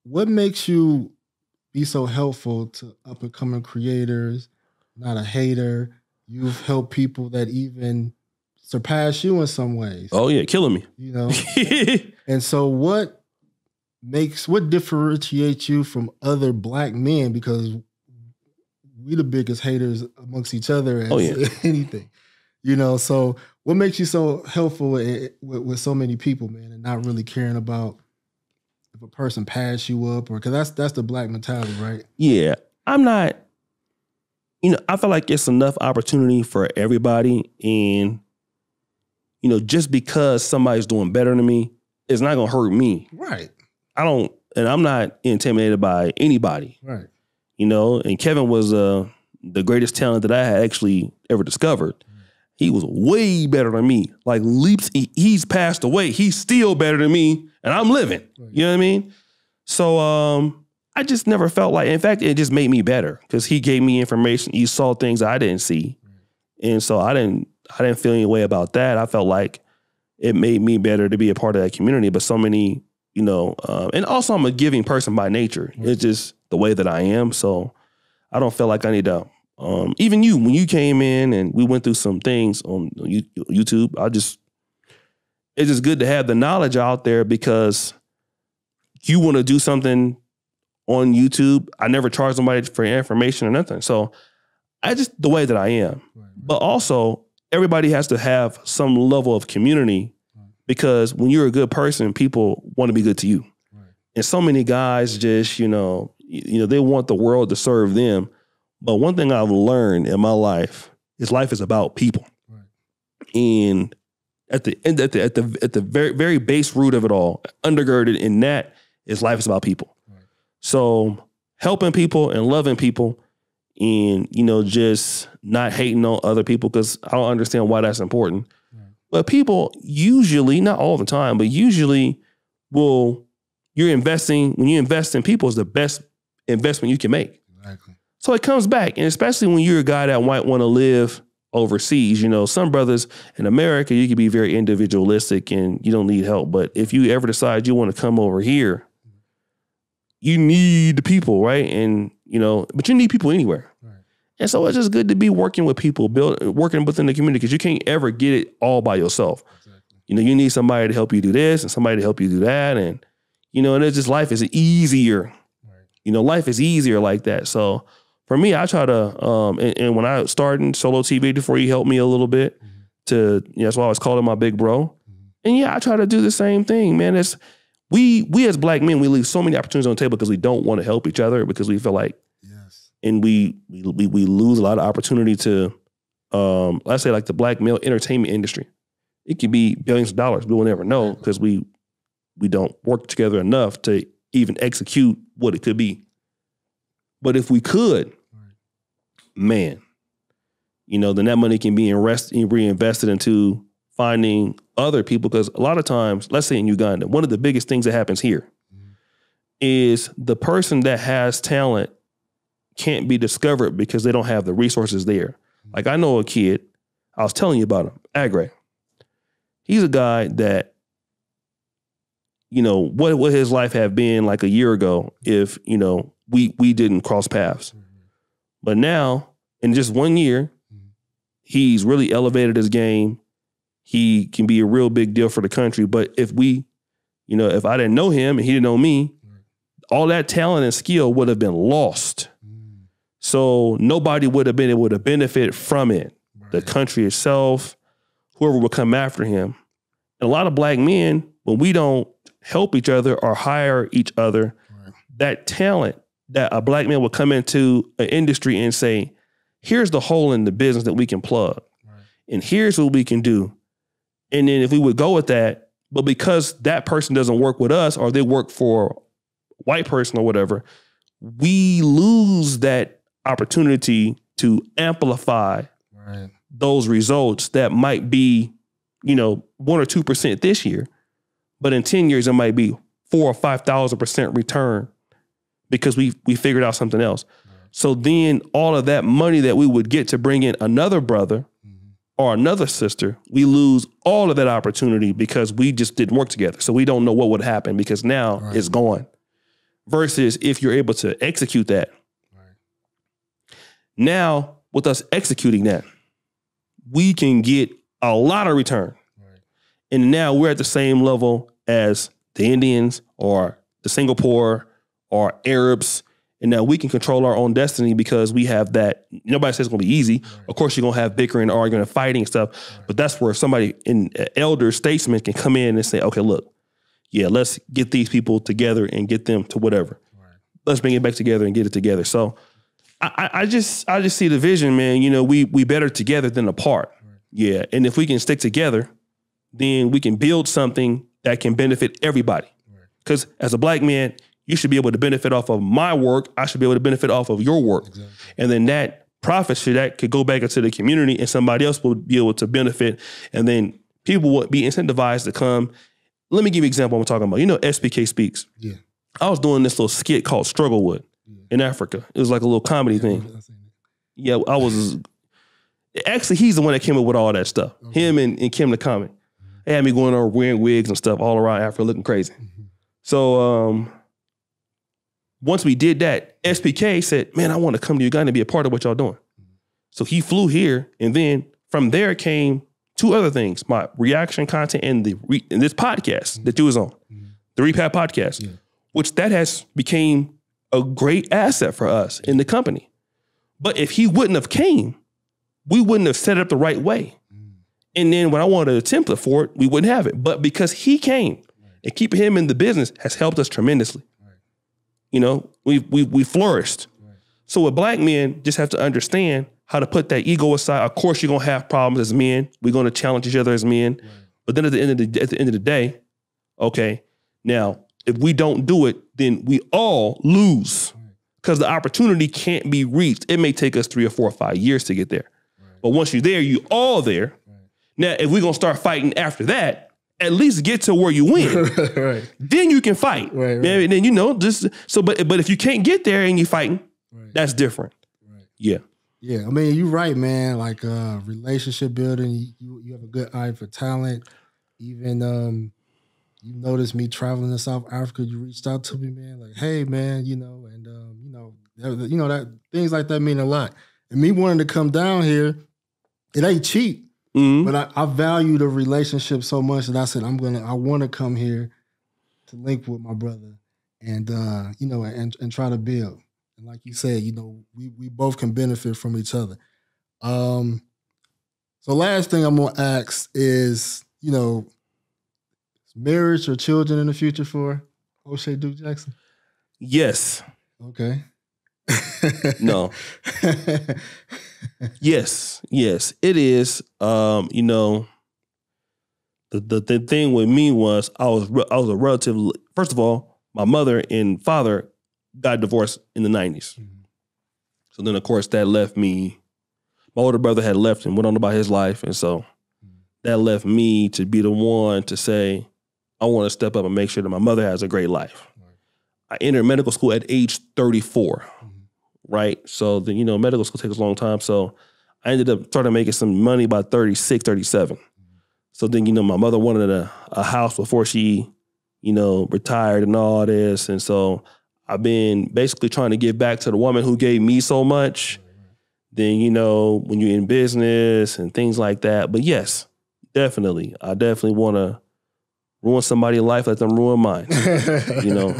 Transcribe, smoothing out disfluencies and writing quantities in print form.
what makes you be so helpful to up and coming creators? Not a hater. You've helped people that even surpass you in some ways. Oh yeah, killing me. You know, and so what differentiates you from other black men? Because we the biggest haters amongst each other at anything. You know, so what makes you so helpful with so many people, man, and not really caring about if a person pass you up, or because that's the black mentality, right? Yeah, I'm not. You know, I feel like it's enough opportunity for everybody, and you know, just because somebody's doing better than me, it's not gonna hurt me, right? I'm not intimidated by anybody, right? You know, and Kevin was the greatest talent that I had actually ever discovered. He was way better than me. Like leaps, he's passed away. He's still better than me, and I'm living. Right. You know what I mean? So I just never felt like, in fact, it just made me better because he gave me information. He saw things I didn't see. Right. And so I didn't feel any way about that. I felt like it made me better to be a part of that community. But so many, you know, and also I'm a giving person by nature. Right. It's just the way that I am. So I don't feel like I need to. Even you, when you came in and we went through some things on YouTube, it's just good to have the knowledge out there because you want to do something on YouTube. I never charge somebody for information or nothing. So I just, the way that I am, right. But also everybody has to have some level of community because when you're a good person, people want to be good to you. Right. And so many guys just, you know, they want the world to serve them. But one thing I've learned in my life is about people. Right. And at the very, very base root of it all, undergirded in that is life is about people. Right. So helping people and loving people and, you know, just not hating on other people because I don't understand why that's important. Right. But people usually, not all the time, but usually when you invest in people is the best investment you can make. Exactly. So it comes back, and especially when you're a guy that might want to live overseas, you know, some brothers in America, you can be very individualistic and you don't need help. But if you ever decide you want to come over here, you need the people, right? And, you know, but you need people anywhere. Right. And so it's just good to be working with people, working within the community because you can't ever get it all by yourself. Exactly. You know, you need somebody to help you do this and somebody to help you do that. And, you know, and it's just life is easier. Right. You know, life is easier like that. So for me, I try to, and when I started Solo TV before he helped me a little bit that's why I was calling my big bro. Mm-hmm. And yeah, I try to do the same thing, man. It's we as black men, we leave so many opportunities on the table because we don't want to help each other because we feel like, and we lose a lot of opportunity to, let's say like the black male entertainment industry. It could be billions of dollars. We will never know because we don't work together enough to even execute what it could be. But if we could, man, you know, then that money can be reinvested into finding other people. Because a lot of times, let's say in Uganda, one of the biggest things that happens here is the person that has talent can't be discovered because they don't have the resources there. Like I know a kid, I was telling you about him, Agre. He's a guy that, you know, what his life had been like a year ago if, you know, we didn't cross paths. But now, in just 1 year, he's really elevated his game. He can be a real big deal for the country. But if if I didn't know him and he didn't know me, all that talent and skill would have been lost. So nobody would have been able to benefit from it. Right. The country itself, whoever would come after him. And a lot of black men, when we don't help each other or hire each other, that talent that a black man will come into an industry and say, here's the hole in the business that we can plug. Right. And here's what we can do. And then if we would go with that, but because that person doesn't work with us or they work for a white person or whatever, we lose that opportunity to amplify those results that might be, 1 or 2% this year. But in 10 years, it might be 4,000 or 5,000% return because we figured out something else. Right. So then all of that money that we would get to bring in another brother or another sister, we lose all of that opportunity because we just didn't work together. So we don't know what would happen because now it's gone. versus if you're able to execute that. Right. Now, with us executing that, we can get a lot of return. Right. And now we're at the same level as the Indians or the Singapore or Arabs. And now we can control our own destiny because we have that. Nobody says it's going to be easy. Right. Of course, you're going to have bickering, arguing, and fighting and stuff. Right. But that's where somebody, an elder statesman, can come in and say, okay, look, yeah, let's get these people together and get them to whatever. Right. Let's bring it back together and get it together. So I just see the vision, man. You know, we better together than apart. Right. Yeah. And if we can stick together, then we can build something that can benefit everybody. Because as a black man, you should be able to benefit off of my work. I should be able to benefit off of your work. Exactly. And then that profit could go back into the community and somebody else will be able to benefit. And then people would be incentivized to come. Let me give you an example I'm talking about. You know, SPK Speaks. Yeah. I was doing this little skit called Strugglewood in Africa. It was like a little comedy thing. Yeah, I was. Actually, he's the one that came up with all that stuff. Okay. Him and Kim the Comic. They had me going on wearing wigs and stuff all around Africa looking crazy. Mm-hmm. So, once we did that, SPK said, man, I want to come to Uganda and be a part of what y'all doing. Mm-hmm. So he flew here. And then from there came two other things, my reaction content and this podcast that you was on, the Repat podcast, which that has became a great asset for us in the company. But if he wouldn't have came, we wouldn't have set it up the right way. And then when I wanted a template for it, we wouldn't have it. But because he came and keeping him in the business has helped us tremendously. You know, we flourished. Right. So with black men, just have to understand how to put that ego aside. Of course, you're gonna have problems as men. We're gonna challenge each other as men. Right. But then at the end of the day, okay, now if we don't do it, then we all lose because the opportunity can't be reached. It may take us 3 or 4 or 5 years to get there, but once you're there, you all there. Right. Now, if we're gonna start fighting after that, at least get to where you win. Right. Then you can fight. Right. And then, you know, just so, but if you can't get there and you're fighting, that's different. Right. Yeah. Yeah. I mean, you're right, man. Like relationship building, you have a good eye for talent. Even you noticed me traveling to South Africa, you reached out to me, man, like, hey man, you know, and you know that things like that mean a lot. And me wanting to come down here, it ain't cheap. Mm-hmm. But I value the relationship so much that I said I want to come here to link with my brother and you know and try to build. And like you said, you know, we both can benefit from each other. So last thing I'm gonna ask is, you know, marriage or children in the future for O'Shea Duke Jackson? Yes. Okay. No. Yes, it is. You know, the thing with me was I was a relative. First of all, my mother and father got divorced in the 90s. Mm-hmm. So then, of course, that left me. My older brother had left and went on about his life, and so that left me to be the one to say, I want to step up and make sure that my mother has a great life. Right. I entered medical school at age 34. Right. So then, you know, medical school takes a long time. So I ended up starting making some money by 36, 37. So then, you know, my mother wanted a house before she, you know, retired and all this. And so I've been basically trying to give back to the woman who gave me so much. Then, you know, when you're in business and things like that. But yes, definitely. I definitely want to ruin somebody's life, let them ruin mine. You know.